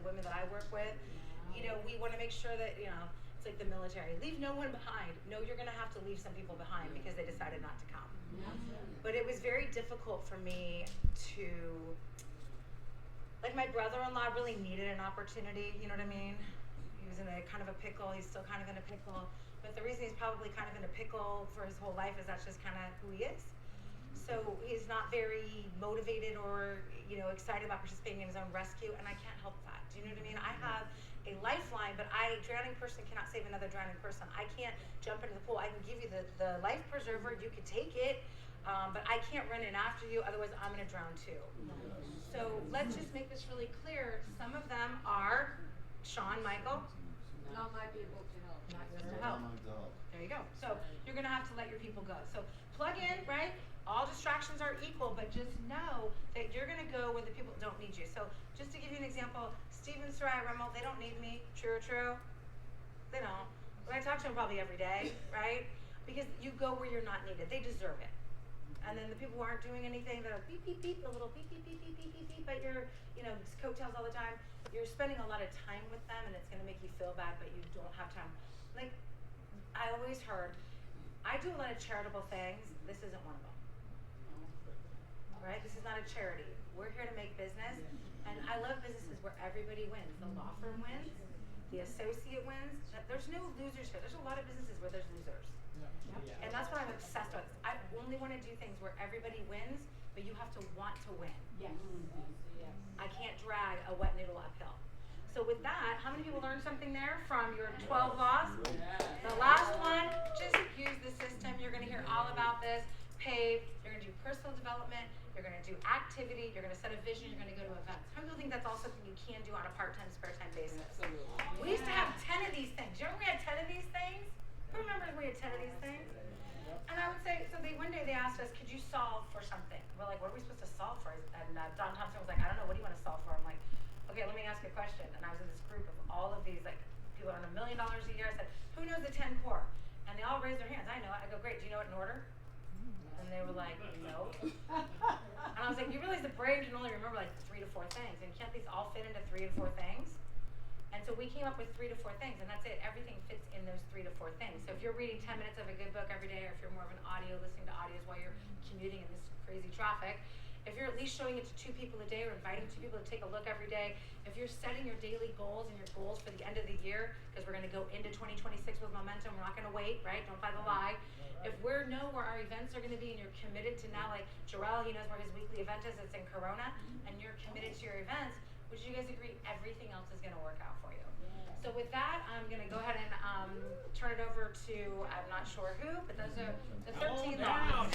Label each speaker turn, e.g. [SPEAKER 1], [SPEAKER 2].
[SPEAKER 1] women that I work with, we want to make sure that, it's like the military. Leave no one behind. No, you're going to have to leave some people behind because they decided not to come. But it was very difficult for me to, like, my brother-in-law really needed an opportunity, you know what I mean? He was in a kind of a pickle. He's still kind of in a pickle. But the reason he's probably kind of in a pickle for his whole life is that's just kind of who he is. So he's not very motivated or, excited about participating in his own rescue, and I can't help that. Do you know what I mean? I have a lifeline, but a drowning person cannot save another drowning person. I can't jump into the pool. I can give you the life preserver. You can take it, but I can't run in after you. Otherwise, I'm going to drown too. So let's just make this really clear. Some of them are Sean, Michael.
[SPEAKER 2] Not my people to help.
[SPEAKER 1] Not yours to help. There you go. So you're going to have to let your people go. So plug in, right? All distractions are equal, but just know that you're going to go where the people don't need you. So just to give you an example, Steven, Soraya, Remmel, they don't need me. True or true? They don't. But I talk to them probably every day, right? Because you go where you're not needed. They deserve it. And then the people who aren't doing anything, they're beep, beep, beep, a little beep, beep, beep, beep, beep, beep, beep, but you're, coattails all the time. You're spending a lot of time with them, and it's going to make you feel bad, but you don't have time. Like, I always heard, I do a lot of charitable things. This isn't one of them. Right? This is not a charity. We're here to make business, and I love businesses where everybody wins. The law firm wins, the associate wins. There's no losers here. There's a lot of businesses where there's losers. And that's what I'm obsessed with. I only want to do things where everybody wins, but you have to want to win.
[SPEAKER 2] Yes.
[SPEAKER 1] I can't drag a wet noodle uphill. So with that, how many people learned something there from your 12 laws? The last one, just use the system. You're going to hear all about this. Pave. You're going to do personal development. You're going to do activity. You're going to set a vision. You're going to go to events. How many people think that's all something you can do on a part-time, spare-time basis? We used to have 10 of these things. Do you remember we had 10 of these things? Who remembers we had 10 of these things? And I would say, so one day they asked us, could you solve for something? We're like, what are we supposed to solve for? And Don Thompson was like, I don't know, what do you want to solve for? I'm like, okay, let me ask you a question. And I was in this group of all of these, like, people earn $1 million a year. I said, who knows the 10 core? And they all raised their hands. I know it. I go, great, do you know it in order? And they were like, no. And I was like, you realize the brain can only remember like 3 to 4 things, and can't these all fit into 3 to 4 things? And so we came up with 3 to 4 things, and that's it. Everything fits in those 3 to 4 things. So if you're reading 10 minutes of a good book every day, or if you're more of an audio, listening to audios while you're commuting in this crazy traffic, if you're at least showing it to 2 people a day or inviting 2 people to take a look every day, if you're setting your daily goals and your goals for the end of the year, because we're going to go into 2026 with momentum, we're not going to wait, right? Don't buy the lie. If we know where our events are going to be and you're committed to now, like Jarrell, he knows where his weekly event is, it's in Corona, and you're committed to your events, would you guys agree everything else is going to work out for you? So with that, I'm going to go ahead and turn it over to, I'm not sure who, but those are the 13 laws.